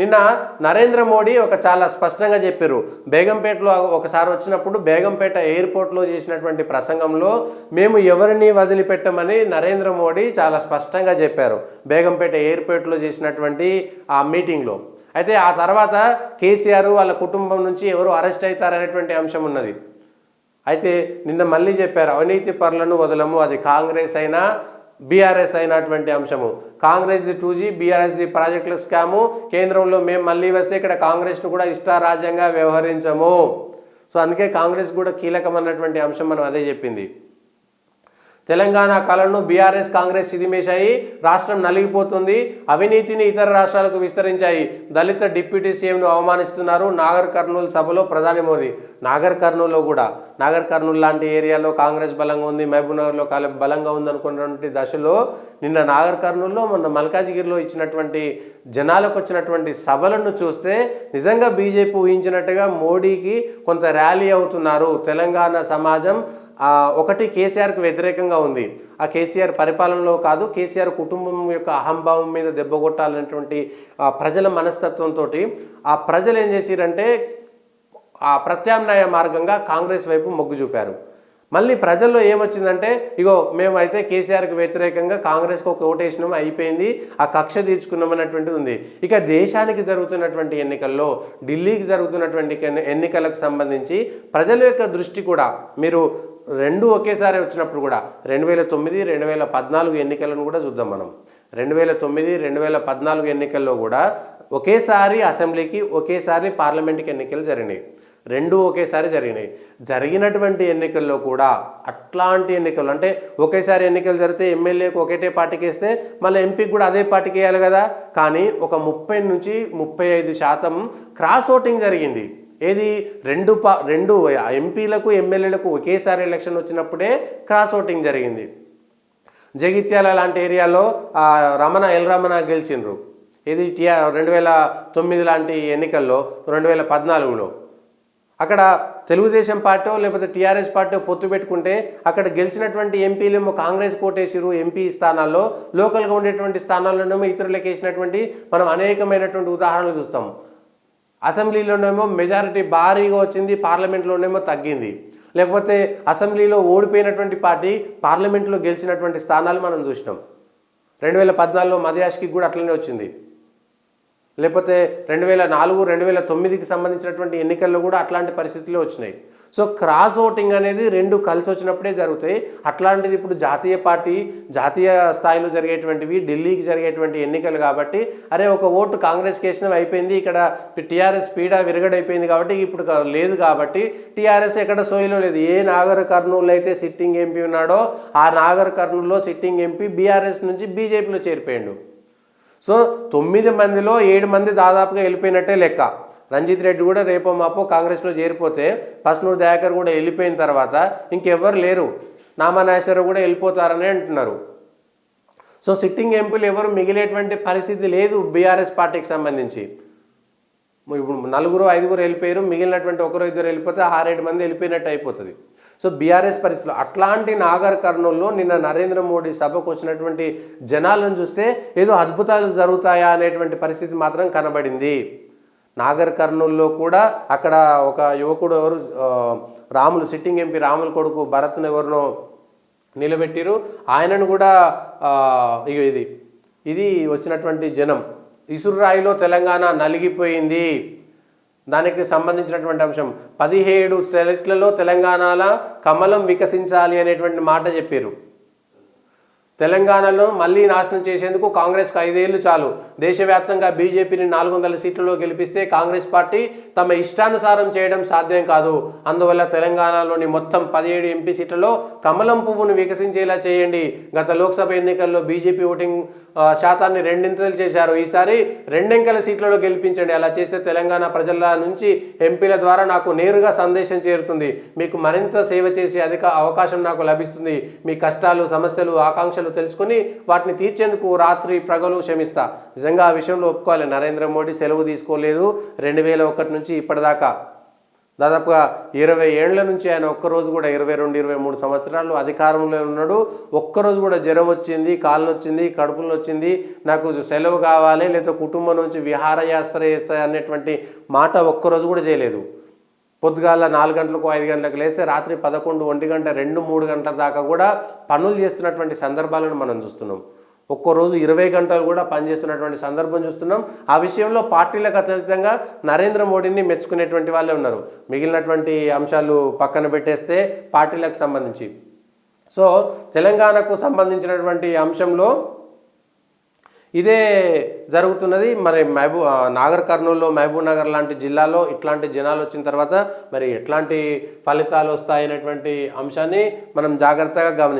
నిన్న నరేంద్ర మోడీ ఒక చాలా స్పష్టంగా చెప్పారు. బేగంపేటలో ఒకసారి వచ్చినప్పుడు బేగంపేట ఎయిర్పోర్ట్లో చేసినటువంటి ప్రసంగంలో మేము ఎవరిని వదిలిపెట్టమని నరేంద్ర మోడీ చాలా స్పష్టంగా చెప్పారు బేగంపేట ఎయిర్పోర్ట్లో చేసినటువంటి ఆ మీటింగ్లో. అయితే ఆ తర్వాత కేసీఆర్ వాళ్ళ కుటుంబం నుంచి ఎవరు అరెస్ట్ అవుతారనేటువంటి అంశం ఉన్నది. అయితే నిన్న మళ్ళీ చెప్పారు అవినీతి పరులను వదలము, అది కాంగ్రెస్ అయినా బీఆర్ఎస్ అయినటువంటి అంశము. కాంగ్రెస్ది 2G, బీఆర్ఎస్ది ప్రాజెక్టుల స్కాము, కేంద్రంలో మేము మళ్ళీ వస్తే ఇక్కడ కాంగ్రెస్ను కూడా ఇష్టారాజ్యంగా వ్యవహరించము. సో అందుకే కాంగ్రెస్ కూడా కీలకమైనటువంటి అంశం మనం అదే చెప్పింది. తెలంగాణ కళను బీఆర్ఎస్ కాంగ్రెస్ చిదిమేశాయి, రాష్ట్రం నలిగిపోతుంది, అవినీతిని ఇతర రాష్ట్రాలకు విస్తరించాయి, దళిత డిప్యూటీ సీఎంను అవమానిస్తున్నారు. నాగర్ కర్నూలు సభలో ప్రధాని మోదీ. నాగర్ కర్నూలులో కూడా నాగర్ కర్నూలు లాంటి ఏరియాలో కాంగ్రెస్ బలంగా ఉంది, మహబూబ్నగర్లో బలంగా ఉంది అనుకున్నటువంటి దశలో నిన్న నాగర్ కర్నూలులో మొన్న మల్కాజిగిరిలో ఇచ్చినటువంటి జనాలకు వచ్చినటువంటి సభలను చూస్తే నిజంగా బీజేపీ ఊహించినట్టుగా మోడీకి కొంత ర్యాలీ అవుతున్నారు. తెలంగాణ సమాజం ఒకటి కేసీఆర్కి వ్యతిరేకంగా ఉంది. ఆ కేసీఆర్ పరిపాలనలో కాదు, కేసీఆర్ కుటుంబం యొక్క అహంభావం మీద దెబ్బ కొట్టాలనేటువంటి ప్రజల మనస్తత్వంతో ఆ ప్రజలు ఏం చేసిరంటే ఆ ప్రత్యామ్నాయ మార్గంగా కాంగ్రెస్ వైపు మొగ్గు చూపారు. మళ్ళీ ప్రజల్లో ఏమొచ్చిందంటే ఇగో మేమైతే కేసీఆర్కి వ్యతిరేకంగా కాంగ్రెస్కి ఒక ఓటేసినాం, అయిపోయింది, ఆ కక్ష తీర్చుకున్నామన్నటువంటిది ఉంది. ఇక దేశానికి జరుగుతున్నటువంటి ఎన్నికల్లో, ఢిల్లీకి జరుగుతున్నటువంటి ఎన్నికలకు సంబంధించి ప్రజల యొక్క దృష్టి కూడా మీరు రెండు ఒకేసారి వచ్చినప్పుడు కూడా 2009, 2014 ఎన్నికలను కూడా చూద్దాం మనం. 2009, 2014 ఎన్నికల్లో కూడా ఒకేసారి అసెంబ్లీకి, ఒకేసారి పార్లమెంట్కి ఎన్నికలు జరిగినాయి. రెండు ఒకేసారి జరిగినాయి. జరిగినటువంటి ఎన్నికల్లో కూడా అట్లాంటి ఎన్నికలు అంటే ఒకేసారి ఎన్నికలు జరిగితే ఎమ్మెల్యేకి ఒకటే పార్టీకి వేస్తే మళ్ళీ ఎంపీకి కూడా అదే పార్టీకి వేయాలి కదా. కానీ ఒక 30 నుంచి 35% క్రాస్ ఓటింగ్ జరిగింది. ఏది రెండు ఎంపీలకు ఎమ్మెల్యేలకు ఒకేసారి ఎలక్షన్ వచ్చినప్పుడే క్రాస్ ఓటింగ్ జరిగింది. జగిత్యాల లాంటి ఏరియాలో ఎల్ రమణ గెలిచిండ్రు. ఇది 2009 లాంటి ఎన్నికల్లో 2014లో అక్కడ తెలుగుదేశం పార్టీ లేకపోతే టీఆర్ఎస్ పార్టీ పొత్తు పెట్టుకుంటే అక్కడ గెలిచినటువంటి ఎంపీలేమో కాంగ్రెస్ కోటేసిరు ఎంపీ స్థానాల్లో, లోకల్గా ఉండేటువంటి స్థానాల్లోనేమో ఇతరులకు వేసినటువంటి మనం అనేకమైనటువంటి ఉదాహరణలు చూస్తాం. అసెంబ్లీలోనేమో మెజారిటీ భారీగా వచ్చింది, పార్లమెంట్లోనేమో తగ్గింది. లేకపోతే అసెంబ్లీలో ఓడిపోయినటువంటి పార్టీ పార్లమెంట్లో గెలిచినటువంటి స్థానాలు మనం చూసినాం. 2014లో మధ్యాష్కి కూడా అట్లనే వచ్చింది. లేకపోతే 2004, 2009కి సంబంధించినటువంటి ఎన్నికల్లో కూడా అట్లాంటి పరిస్థితులు వచ్చినాయి. సో క్రాస్ ఓటింగ్ అనేది రెండు కలిసి వచ్చినప్పుడే జరుగుతాయి. అట్లాంటిది ఇప్పుడు జాతీయ స్థాయిలో జరిగేటువంటివి, ఢిల్లీకి జరిగేటువంటి ఎన్నికలు కాబట్టి అరే ఒక ఓటు కాంగ్రెస్కి వేసినా అయిపోయింది, ఇక్కడ టీఆర్ఎస్ పీడ విరగడైపోయింది కాబట్టి ఇప్పుడు లేదు కాబట్టి టీఆర్ఎస్ ఎక్కడ సోయిలో లేదు. ఏ నాగర్ కర్నూలు అయితే సిట్టింగ్ ఎంపీ ఉన్నాడో ఆ నాగర్ కర్నూలులో సిట్టింగ్ ఎంపీ బీఆర్ఎస్ నుంచి బీజేపీలో చేరిపోయాడు. సో 9 మందిలో 7 మంది దాదాపుగా వెళ్ళిపోయినట్టే లెక్క. రంజిత్ రెడ్డి కూడా రేపో మాపో కాంగ్రెస్లో చేరిపోతే, పస్నూరు దయాకర్ కూడా వెళ్ళిపోయిన తర్వాత ఇంకెవ్వరు లేరు, నామనాశ్వరరావు కూడా వెళ్ళిపోతారని అంటున్నారు. సో సిట్టింగ్ ఎంపీలు ఎవరు మిగిలేటువంటి పరిస్థితి లేదు బీఆర్ఎస్ పార్టీకి సంబంధించి. ఇప్పుడు 4, 5 వెళ్ళిపోయారు, మిగిలినటువంటి 1, 2 వెళ్ళిపోతే 6, 7 మంది వెళ్ళిపోయినట్టు అయిపోతుంది. సో బీఆర్ఎస్ పరిస్థితులు అట్లాంటి నాగర్ కర్నూలులో నిన్న నరేంద్ర మోడీ సభకు వచ్చినటువంటి జనాలను చూస్తే ఏదో అద్భుతాలు జరుగుతాయా అనేటువంటి పరిస్థితి మాత్రం కనబడింది. నాగర్ కర్నూలులో కూడా అక్కడ ఒక యువకుడు ఎవరు రాములు సిట్టింగ్ ఎంపీ రాములు కొడుకు భరత్ను ఎవరినో నిలబెట్టిరు. ఆయనను కూడా ఇది వచ్చినటువంటి జనం ఇసురాయిలో తెలంగాణ నలిగిపోయింది, దానికి సంబంధించినటువంటి అంశం 17 స్టేట్లలో తెలంగాణలో కమలం వికసించాలి అనేటువంటి మాట చెప్పారు. తెలంగాణలో మళ్ళీ నాశనం చేసేందుకు కాంగ్రెస్కు 5 ఏళ్ళు చాలు. దేశవ్యాప్తంగా బీజేపీని 400 సీట్లలో గెలిపిస్తే కాంగ్రెస్ పార్టీ తమ ఇష్టానుసారం చేయడం సాధ్యం కాదు. అందువల్ల తెలంగాణలోని మొత్తం 17 ఎంపీ సీట్లలో కమలం పువ్వును వికసించేలా చేయండి. గత లోక్సభ ఎన్నికల్లో బీజేపీ ఓటింగ్ శాతాన్ని 2 చేశారు. ఈసారి 2 అంకెల సీట్లలో గెలిపించండి. అలా చేస్తే తెలంగాణ ప్రజల నుంచి ఎంపీల ద్వారా నాకు నేరుగా సందేశం చేరుతుంది. మీకు మరింత సేవ చేసే అవకాశం నాకు లభిస్తుంది. మీ కష్టాలు, సమస్యలు, ఆకాంక్షలు తెలుసుకుని వాటిని తీర్చేందుకు రాత్రి ప్రగలు శ్రమిస్తా. నిజంగా ఆ విషయంలో ఒప్పుకోవాలి, నరేంద్ర మోడీ సెలవు తీసుకోలేదు 2001 నుంచి ఇప్పటిదాకా. దాదాపుగా 20 ఏండ్ల నుంచి ఆయన ఒక్కరోజు కూడా 22, 23 సంవత్సరాలు అధికారంలో ఉన్నాడు. ఒక్కరోజు కూడా జ్వరం వచ్చింది, కాళ్ళు వచ్చింది, కడుపులో వచ్చింది, నాకు సెలవు కావాలి, లేదా కుటుంబం నుంచి విహారయాత్ర చేస్తా అనేటువంటి మాట ఒక్కరోజు కూడా చేయలేదు. పొద్దుగాల 4 గంటలకు 5 గంటలకు లేస్తే రాత్రి 11, 1 గంట, 2, 3 గంటల దాకా కూడా పనులు చేస్తున్నటువంటి సందర్భాలను మనం చూస్తున్నాం. ఒక్కరోజు 20 గంటలు కూడా పనిచేస్తున్నటువంటి సందర్భం చూస్తున్నాం. ఆ విషయంలో పార్టీలకు అతీతంగా నరేంద్ర మోడీని మెచ్చుకునేటువంటి వాళ్ళే ఉన్నారు. మిగిలినటువంటి అంశాలు పక్కన పెట్టేస్తే పార్టీలకు సంబంధించి, సో తెలంగాణకు సంబంధించినటువంటి అంశంలో ఇదే జరుగుతున్నది. మరి నాగర్ కర్నూలులో, మహబూబ్ నగర్ లాంటి జిల్లాలో ఇట్లాంటి జనాలు వచ్చిన తర్వాత మరి ఎట్లాంటి ఫలితాలు వస్తాయనేటువంటి అంశాన్ని మనం జాగ్రత్తగా గమనించాలి.